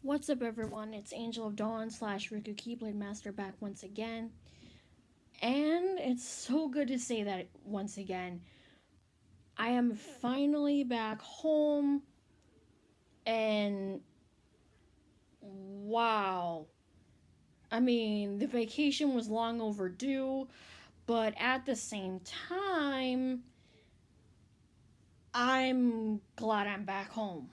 What's up, everyone? It's Angel of Dawn slash Riku Keyblade Master back once again. And it's so good to say that once again. I am finally back home, and wow. I mean, the vacation was long overdue, but at the same time, I'm glad I'm back home.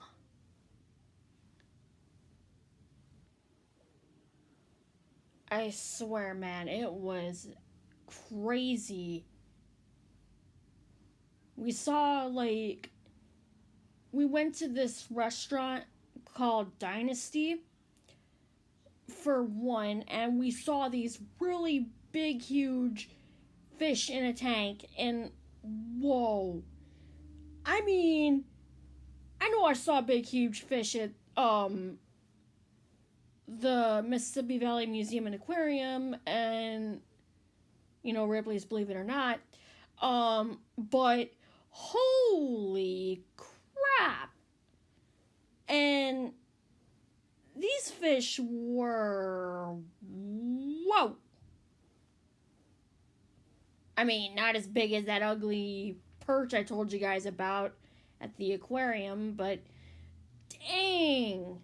I swear, man, it was crazy. We saw, we went to this restaurant called Dynasty for one, and we saw these really big, huge fish in a tank, and whoa. I mean, I know I saw big, huge fish at the Mississippi Valley Museum and Aquarium, and Ripley's Believe It or Not. But holy crap! And these fish were whoa. I mean, not as big as that ugly perch I told you guys about at the aquarium, but dang.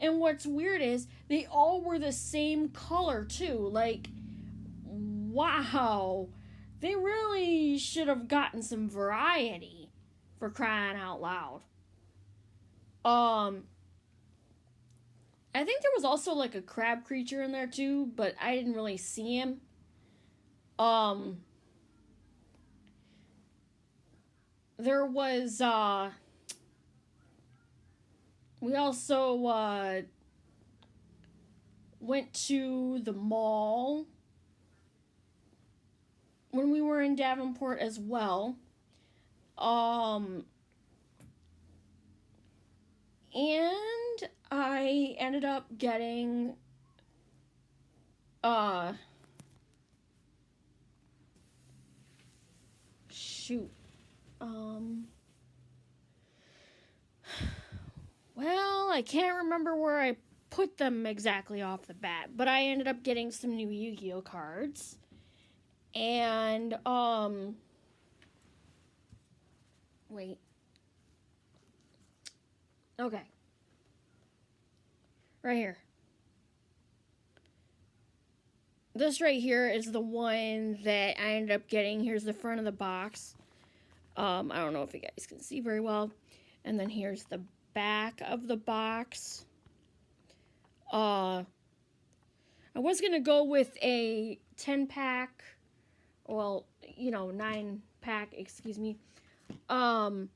And what's weird is they all were the same color too. Like, wow. They really should have gotten some variety, for crying out loud. Um I think there was also like a crab creature in there too, but I didn't really see him. Um there was we also went to the mall when we were in Davenport as well. Um and I ended up getting uh shoot. Um well, I can't remember where I put them exactly off the bat, but I ended up getting some new Yu-Gi-Oh cards. And wait. Okay. Right here. This right here is the one that I ended up getting. Here's the front of the box. I don't know if you guys can see very well. And then here's the back of the box. I was gonna go with a 10-pack, well, 9-pack, excuse me. But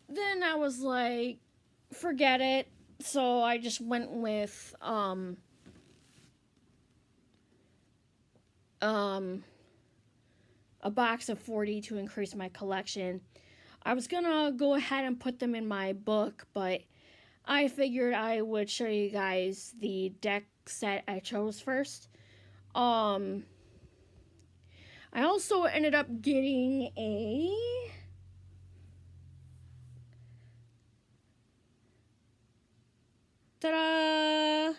then I was like, forget it. So I just went with a box of 40 to increase my collection. I was gonna go ahead and put them in my book, but I figured I would show you guys the deck set I chose first. I also ended up getting a ta-da!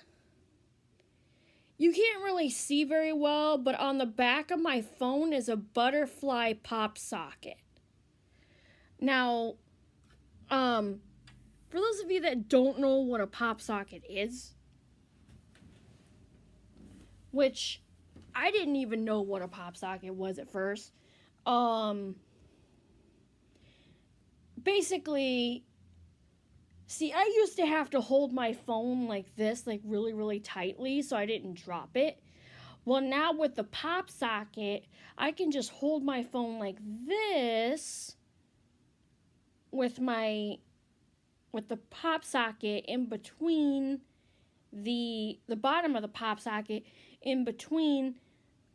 You can't really see very well, but on the back of my phone is a butterfly pop socket. Now, for those of you that don't know what a pop socket is, which I didn't even know what a pop socket was at first, basically, see, I used to have to hold my phone like this, like really, really tightly, so I didn't drop it. Well, now with the pop socket, I can just hold my phone like this with the pop socket in between the bottom of the pop socket in between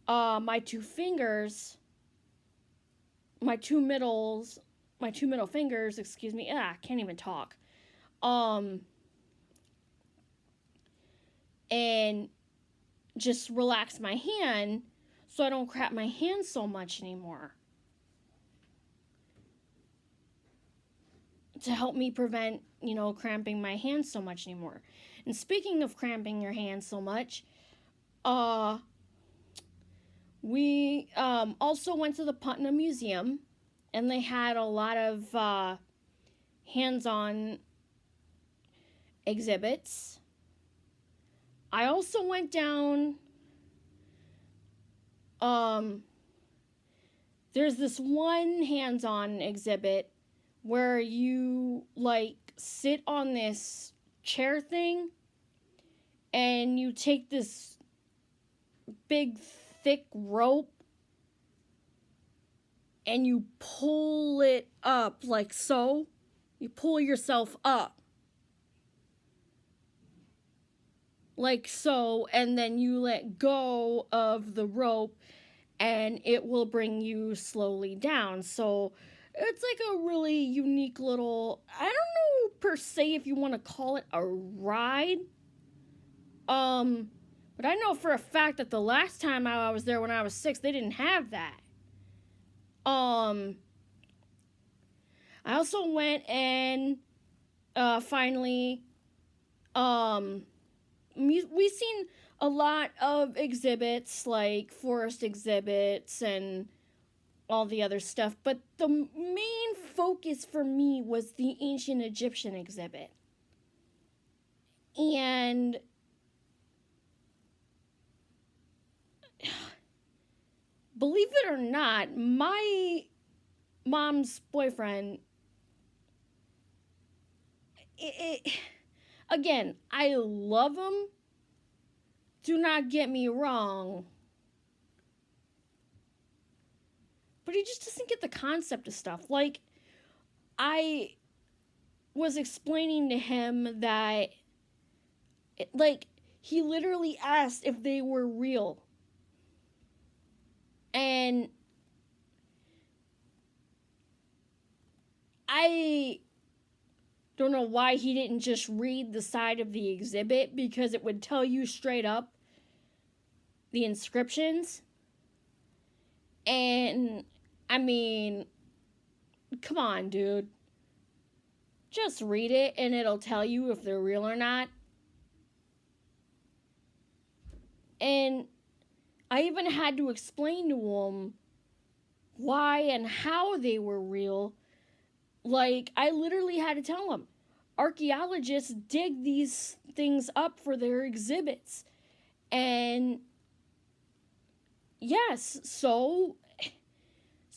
my two fingers, my two middle fingers, excuse me. I can't even talk. And just relax my hand so I don't crap my hand so much anymore. to help me prevent, cramping my hands so much anymore. And speaking of cramping your hands so much, we also went to the Putnam Museum, and they had a lot of hands-on exhibits. I also went down, there's this one hands-on exhibit where you, sit on this chair thing, and you take this big, thick rope, and you pull it up like so. You pull yourself up. Like so, and then you let go of the rope, and it will bring you slowly down. So it's like a really unique little, I don't know per se if you want to call it a ride. But I know for a fact that the last time I was there when I was 6, they didn't have that. I also went and finally we've seen a lot of exhibits, like forest exhibits and all the other stuff, but the main focus for me was the ancient Egyptian exhibit. And believe it or not, my mom's boyfriend, again, I love him. Do not get me wrong. But he just doesn't get the concept of stuff. Like, I was explaining to him that, he literally asked if they were real. And I don't know why he didn't just read the side of the exhibit, because it would tell you straight up the inscriptions. And I mean, come on, dude. Just read it and it'll tell you if they're real or not. And I even had to explain to him why and how they were real. Like, I literally had to tell him, archaeologists dig these things up for their exhibits. And yes, so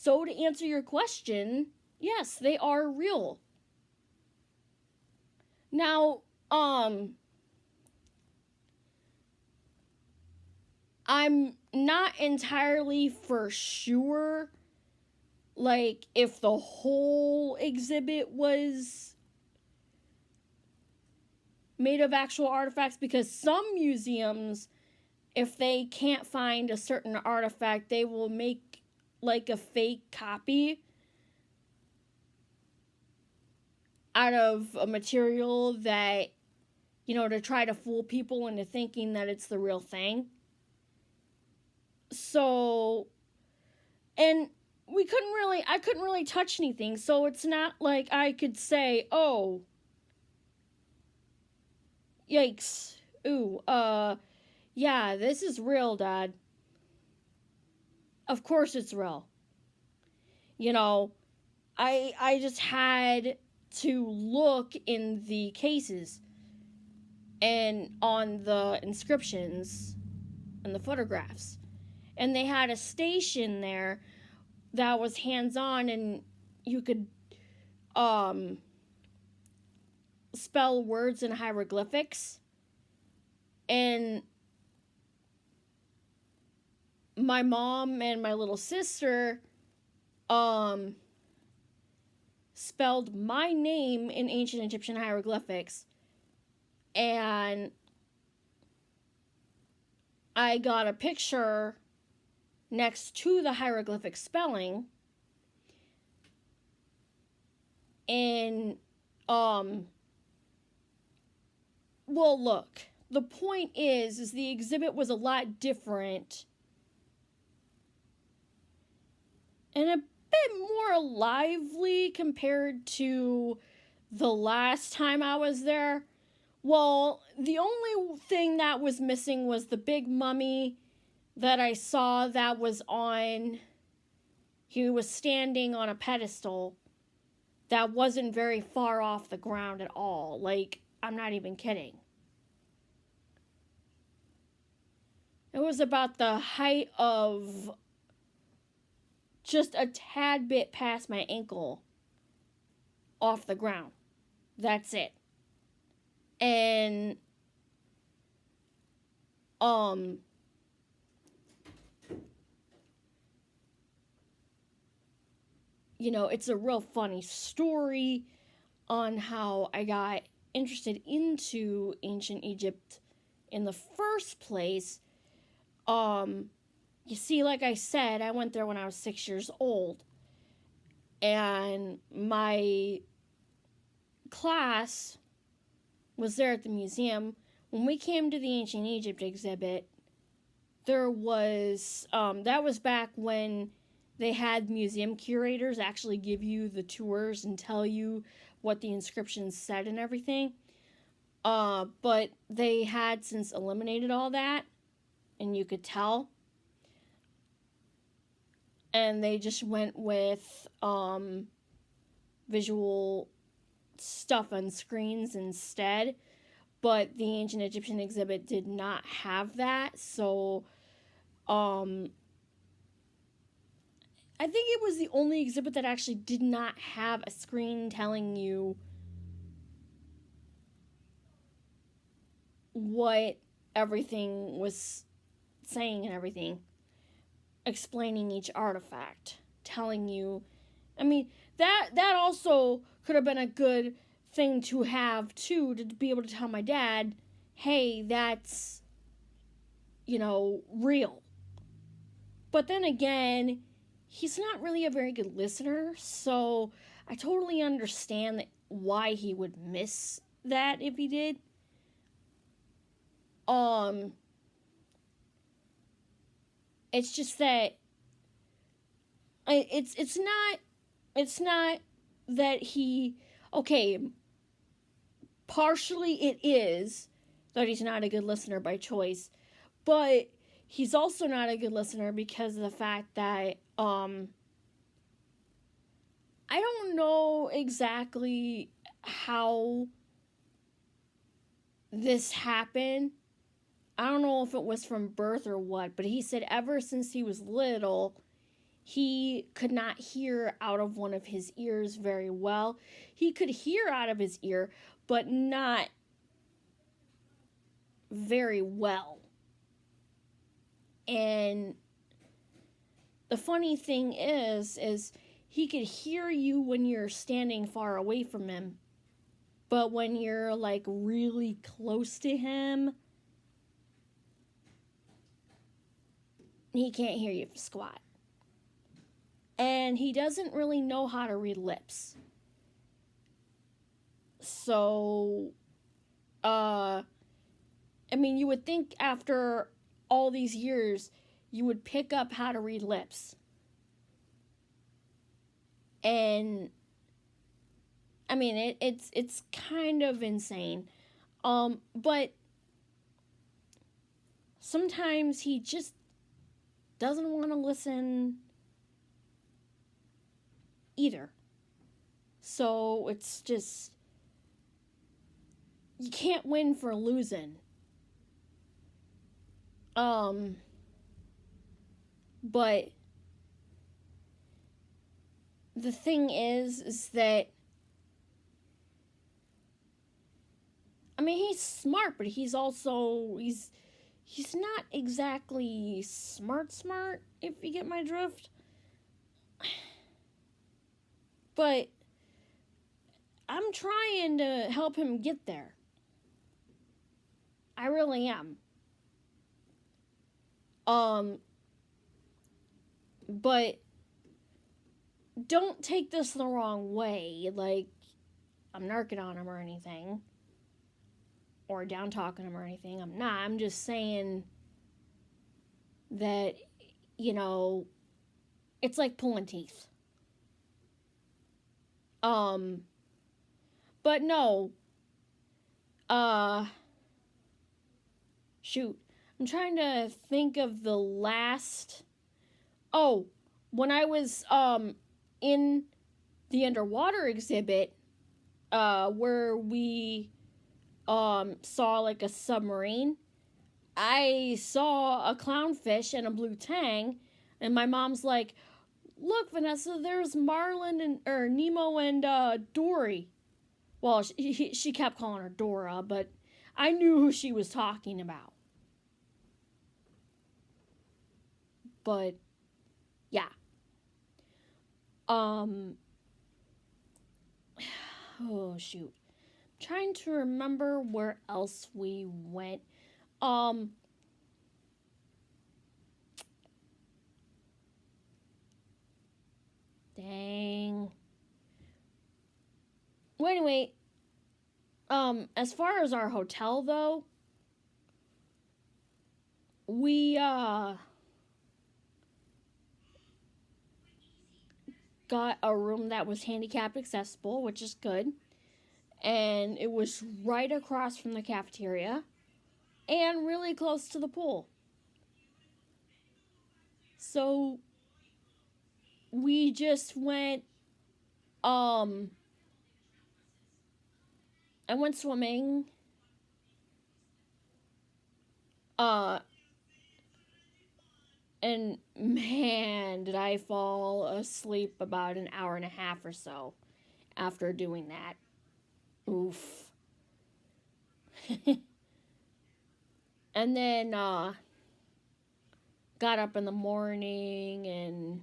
to answer your question, yes, they are real. Now, I'm not entirely for sure, if the whole exhibit was made of actual artifacts, because some museums, if they can't find a certain artifact, they will make, a fake copy out of a material that, to try to fool people into thinking that it's the real thing. So, and I couldn't really touch anything, so it's not like I could say, oh, yikes, ooh, yeah, this is real, Dad. Of course it's real. I just had to look in the cases and on the inscriptions and the photographs. And they had a station there that was hands-on, and you could spell words in hieroglyphics. And my mom and my little sister spelled my name in ancient Egyptian hieroglyphics, and I got a picture next to the hieroglyphic spelling. And well, look, the point is the exhibit was a lot different and a bit more lively compared to the last time I was there, well, the only thing that was missing was the big mummy that I saw that was on. He was standing on a pedestal that wasn't very far off the ground at all. Like, I'm not even kidding. It was about the height of just a tad bit past my ankle off the ground. That's it. And you know, it's a real funny story on how I got interested into ancient Egypt in the first place. You see, like I said, I went there when I was 6 years old, and my class was there at the museum. When we came to the ancient Egypt exhibit, there was that was back when they had museum curators actually give you the tours and tell you what the inscriptions said and everything. But they had since eliminated all that, and you could tell. And they just went with visual stuff on screens instead. But the ancient Egyptian exhibit did not have that, so I think it was the only exhibit that actually did not have a screen telling you what everything was saying and everything, explaining each artifact, telling you. I mean, that also could have been a good thing to have too, to be able to tell my dad, hey, that's, you know, real. But then again, he's not really a very good listener, so I totally understand why he would miss that if he did. It's just that it's not that he, okay, partially it is that he's not a good listener by choice, but he's also not a good listener because of the fact that I don't know exactly how this happened. I don't know if it was from birth or what, but he said ever since he was little, he could not hear out of one of his ears very well. He could hear out of his ear, but not very well. And the funny thing is he could hear you when you're standing far away from him, but when you're like really close to him, he can't hear you for squat. And he doesn't really know how to read lips. So, I mean, you would think after all these years, you would pick up how to read lips. And, I mean, it's kind of insane. But sometimes he just doesn't want to listen either. So it's just, you can't win for losing. But the thing is that, I mean, he's smart, but he's also, he's not exactly smart, if you get my drift. But I'm trying to help him get there. I really am. But don't take this the wrong way. Like, I'm narking on him or anything. Or down talking him or anything. I'm not. I'm just saying that, you know, it's like pulling teeth. But But no. Shoot. I'm trying to think of the last. Oh, when I was in the underwater exhibit, where we saw like a submarine, I saw a clownfish and a blue tang, and my mom's like, "Look, Vanessa, there's Marlin and or Nemo and Dory." Well, she kept calling her Dora, but I knew who she was talking about. But yeah. Oh shoot. I'm trying to remember where else we went. Um Dang. Well, anyway, as far as our hotel though, we got a room that was handicap accessible, which is good. And it was right across from the cafeteria and really close to the pool. So we just went I went swimming. Uh and man, did I fall asleep about an hour and a half or so after doing that. Oof. And then got up in the morning and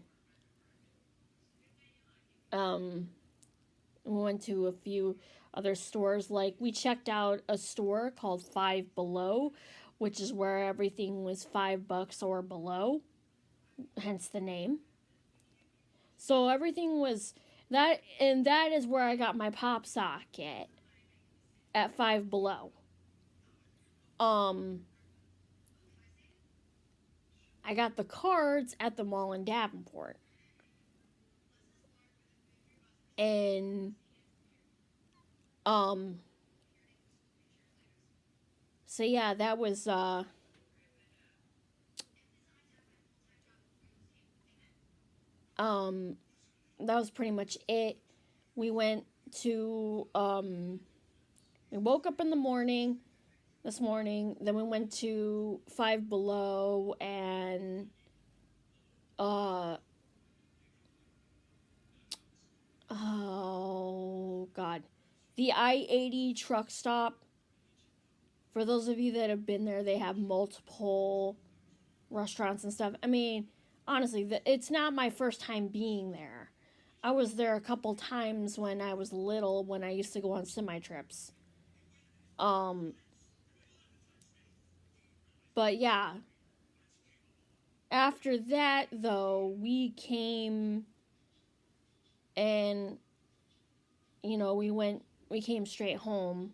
went to a few other stores. Like we checked out a store called Five Below, which is where everything was $5 or below, hence the name. So everything was that, and that is where I got my pop socket at Five Below. I got the cards at the mall in Davenport. And so yeah, that was that was pretty much it. We went to we woke up in the morning this morning, then we went to Five Below and oh god, the I-80 truck stop. For those of you that have been there, they have multiple restaurants and stuff. I mean, honestly, it's not my first time being there. I was there a couple times when I was little, when I used to go on semi trips. Um, but yeah, after that though, and we came straight home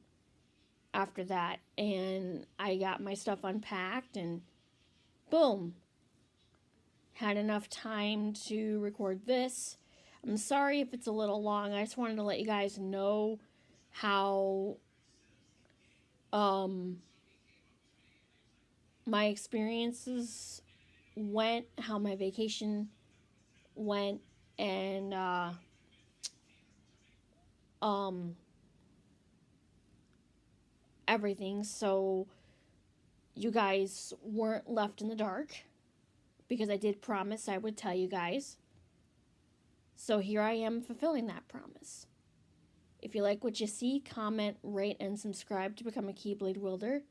after that, and I got my stuff unpacked and boom, had enough time to record this. I'm sorry if it's a little long. I just wanted to let you guys know how my experiences went, how my vacation went, and everything. So you guys weren't left in the dark because I did promise I would tell you guys. So here I am fulfilling that promise. If you like what you see, comment, rate, and subscribe to become a Keyblade wielder.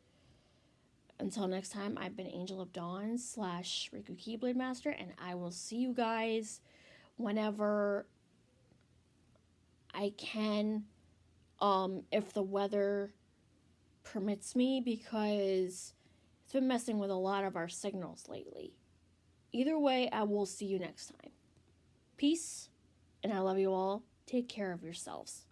Until next time, I've been Angel of Dawn / Riku Keyblade Master, and I will see you guys whenever I can, if the weather permits me, because it's been messing with a lot of our signals lately. Either way, I will see you next time. Peace, and I love you all. Take care of yourselves.